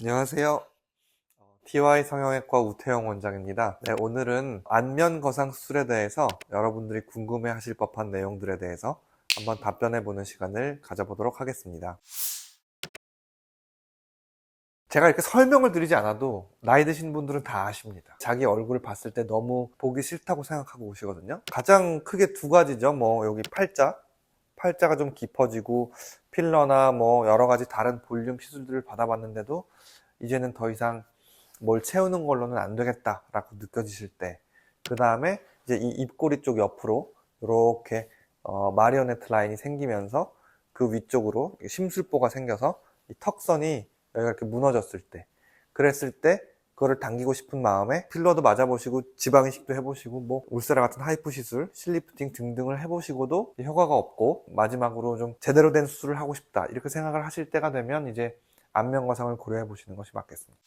안녕하세요. TY 성형외과 우태영 원장입니다. 네, 오늘은 안면 거상 수술에 대해서 여러분들이 궁금해 하실 법한 내용들에 대해서 한번 답변해 보는 시간을 가져보도록 하겠습니다. 제가 이렇게 설명을 드리지 않아도 나이 드신 분들은 다 아십니다. 자기 얼굴을 봤을 때 너무 보기 싫다고 생각하고 오시거든요. 가장 크게 두 가지죠. 여기 팔자가 좀 깊어지고 필러나 여러 가지 다른 볼륨 시술들을 받아봤는데도 이제는 더 이상 뭘 채우는 걸로는 안 되겠다라고 느껴지실 때, 그 다음에 이제 이 입꼬리 쪽 옆으로 이렇게 마리오네트 라인이 생기면서 그 위쪽으로 심술보가 생겨서 이 턱선이 여기가 이렇게 무너졌을 때, 그랬을 때 그거를 당기고 싶은 마음에 필러도 맞아보시고 지방 이식도 해보시고 울세라 같은 하이프 시술, 실리프팅 등등을 해보시고도 효과가 없고 마지막으로 좀 제대로 된 수술을 하고 싶다 이렇게 생각을 하실 때가 되면 이제 안면 거상을 고려해 보시는 것이 맞겠습니다.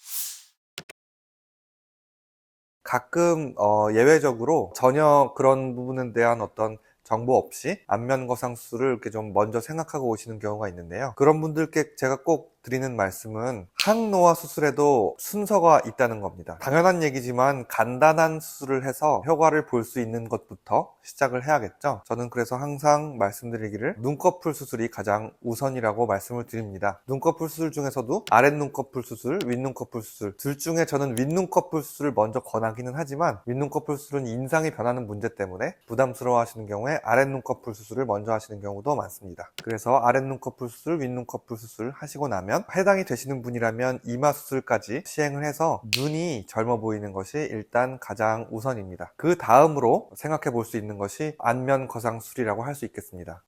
가끔 예외적으로 전혀 그런 부분에 대한 어떤 정보 없이 안면 거상 수술을 이렇게 좀 먼저 생각하고 오시는 경우가 있는데요. 그런 분들께 제가 꼭 드리는 말씀은 항노화 수술에도 순서가 있다는 겁니다. 당연한 얘기지만 간단한 수술을 해서 효과를 볼 수 있는 것부터 시작을 해야겠죠. 저는 그래서 항상 말씀드리기를 눈꺼풀 수술이 가장 우선이라고 말씀을 드립니다. 눈꺼풀 수술 중에서도 아랫눈꺼풀 수술, 윗눈꺼풀 수술 둘 중에 저는 윗눈꺼풀 수술을 먼저 권하기는 하지만 윗눈꺼풀 수술은 인상이 변하는 문제 때문에 부담스러워 하시는 경우에 아랫눈꺼풀 수술을 먼저 하시는 경우도 많습니다. 그래서 아랫눈꺼풀 수술, 윗눈꺼풀 수술 하시고 나면 해당이 되시는 분이라면 이마 수술까지 시행을 해서 눈이 젊어 보이는 것이 일단 가장 우선입니다. 그 다음으로 생각해 볼 수 있는 것이 안면 거상 수술이라고 할 수 있겠습니다.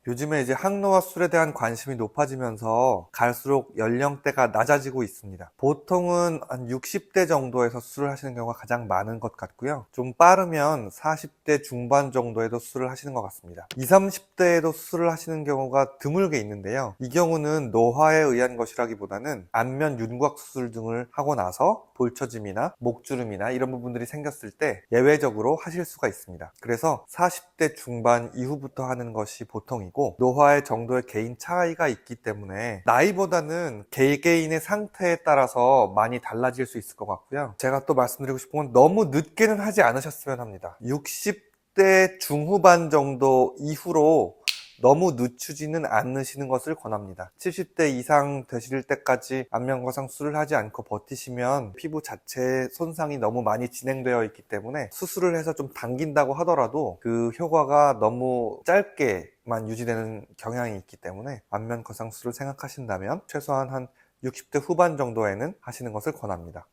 요즘에 이제 항노화 수술에 대한 관심이 높아지면서 갈수록 연령대가 낮아지고 있습니다. 보통은 한 60대 정도에서 수술을 하시는 경우가 가장 많은 것 같고요. 좀 빠르면 40대 중반 정도에도 수술을 하시는 것 같습니다. 20, 30대에도 수술을 하시는 경우가 드물게 있는데요. 이 경우는 노화에 의한 것이라기보다는 안면 윤곽 수술 등을 하고 나서 볼처짐이나 목주름이나 이런 부분들이 생겼을 때 예외적으로 하실 수가 있습니다. 그래서 40대 중반 이후부터 하는 것이 보통이고, 노화의 정도의 개인 차이가 있기 때문에 나이보다는 개개인의 상태에 따라서 많이 달라질 수 있을 것 같고요. 제가 또 말씀드리고 싶은 건 너무 늦게는 하지 않으셨으면 합니다. 60대 중후반 정도 이후로 너무 늦추지는 않으시는 것을 권합니다. 70대 이상 되실 때까지 안면 거상 수술을 하지 않고 버티시면 피부 자체의 손상이 너무 많이 진행되어 있기 때문에 수술을 해서 좀 당긴다고 하더라도 그 효과가 너무 짧게만 유지되는 경향이 있기 때문에 안면 거상 수술을 생각하신다면 최소한 한 60대 후반 정도에는 하시는 것을 권합니다.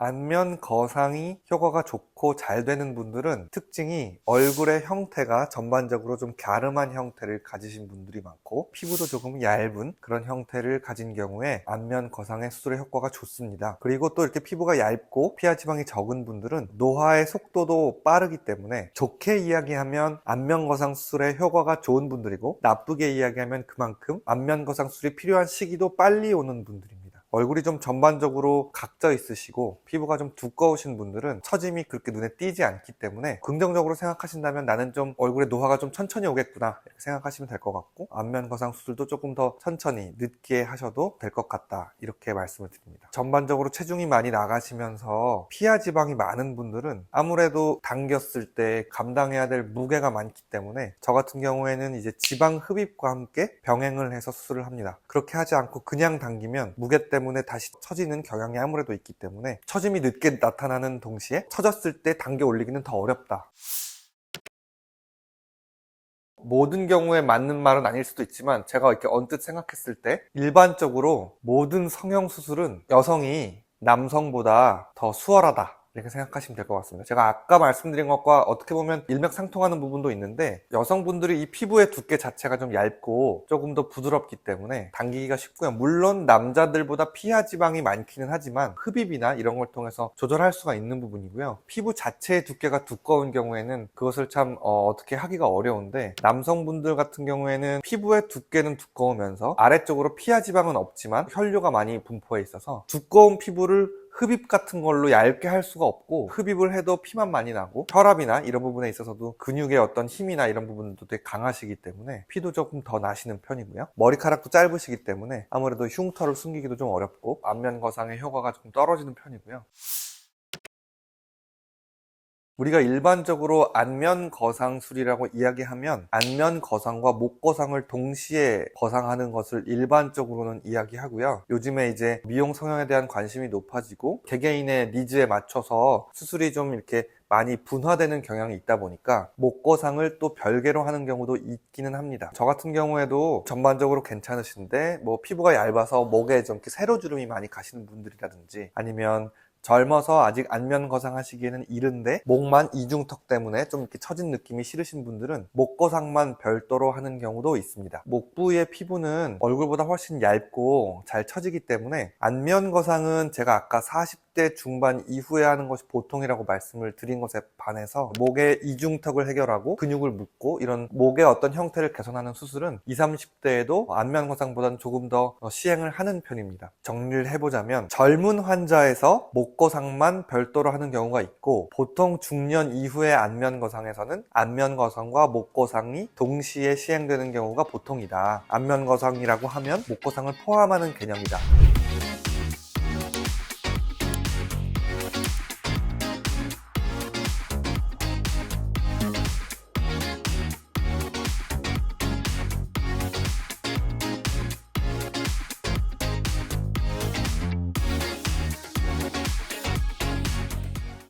안면 거상이 효과가 좋고 잘 되는 분들은 특징이 얼굴의 형태가 전반적으로 좀 갸름한 형태를 가지신 분들이 많고 피부도 조금 얇은 그런 형태를 가진 경우에 안면 거상의 수술의 효과가 좋습니다. 그리고 또 이렇게 피부가 얇고 피하 지방이 적은 분들은 노화의 속도도 빠르기 때문에 좋게 이야기하면 안면 거상 수술의 효과가 좋은 분들이고, 나쁘게 이야기하면 그만큼 안면 거상 수술이 필요한 시기도 빨리 오는 분들입니다. 얼굴이 좀 전반적으로 각져 있으시고 피부가 좀 두꺼우신 분들은 처짐이 그렇게 눈에 띄지 않기 때문에 긍정적으로 생각하신다면 나는 좀 얼굴에 노화가 좀 천천히 오겠구나 이렇게 생각하시면 될 것 같고, 안면 거상 수술도 조금 더 천천히 늦게 하셔도 될 것 같다 이렇게 말씀을 드립니다. 전반적으로 체중이 많이 나가시면서 피하 지방이 많은 분들은 아무래도 당겼을 때 감당해야 될 무게가 많기 때문에 저 같은 경우에는 이제 지방 흡입과 함께 병행을 해서 수술을 합니다. 그렇게 하지 않고 그냥 당기면 무게 때문에 다시 처지는 경향이 아무래도 있기 때문에 처짐이 늦게 나타나는 동시에 처졌을 때 당겨 올리기는 더 어렵다. 모든 경우에 맞는 말은 아닐 수도 있지만 제가 이렇게 언뜻 생각했을 때 일반적으로 모든 성형수술은 여성이 남성보다 더 수월하다 이렇게 생각하시면 될 것 같습니다. 제가 아까 말씀드린 것과 어떻게 보면 일맥상통하는 부분도 있는데, 여성분들이 이 피부의 두께 자체가 좀 얇고 조금 더 부드럽기 때문에 당기기가 쉽고요. 물론 남자들보다 피하 지방이 많기는 하지만 흡입이나 이런 걸 통해서 조절할 수가 있는 부분이고요. 피부 자체의 두께가 두꺼운 경우에는 그것을 참 어떻게 하기가 어려운데, 남성분들 같은 경우에는 피부의 두께는 두꺼우면서 아래쪽으로 피하 지방은 없지만 혈류가 많이 분포해 있어서 두꺼운 피부를 흡입 같은 걸로 얇게 할 수가 없고, 흡입을 해도 피만 많이 나고, 혈압이나 이런 부분에 있어서도 근육의 어떤 힘이나 이런 부분도 되게 강하시기 때문에 피도 조금 더 나시는 편이고요. 머리카락도 짧으시기 때문에 아무래도 흉터를 숨기기도 좀 어렵고 안면 거상의 효과가 좀 떨어지는 편이고요. 우리가 일반적으로 안면 거상술이라고 이야기하면 안면 거상과 목 거상을 동시에 거상하는 것을 일반적으로는 이야기하고요. 요즘에 이제 미용 성형에 대한 관심이 높아지고 개개인의 니즈에 맞춰서 수술이 좀 이렇게 많이 분화되는 경향이 있다 보니까 목 거상을 또 별개로 하는 경우도 있기는 합니다. 저 같은 경우에도 전반적으로 괜찮으신데 뭐 피부가 얇아서 목에 좀 이렇게 세로주름이 많이 가시는 분들이라든지, 아니면 젊어서 아직 안면 거상하시기에는 이른데 목만 이중턱 때문에 좀 이렇게 처진 느낌이 싫으신 분들은 목 거상만 별도로 하는 경우도 있습니다. 목 부위의 피부는 얼굴보다 훨씬 얇고 잘 처지기 때문에 안면 거상은 제가 아까 40대 중반 이후에 하는 것이 보통이라고 말씀을 드린 것에 반해서 목의 이중턱을 해결하고 근육을 묶고 이런 목의 어떤 형태를 개선하는 수술은 20, 30대에도 안면 거상보다는 조금 더 시행을 하는 편입니다. 정리를 해보자면 젊은 환자에서 목 거상만 별도로 하는 경우가 있고, 보통 중년 이후의 안면 거상에서는 안면 거상과 목 거상이 동시에 시행되는 경우가 보통이다. 안면 거상이라고 하면 목 거상을 포함하는 개념이다.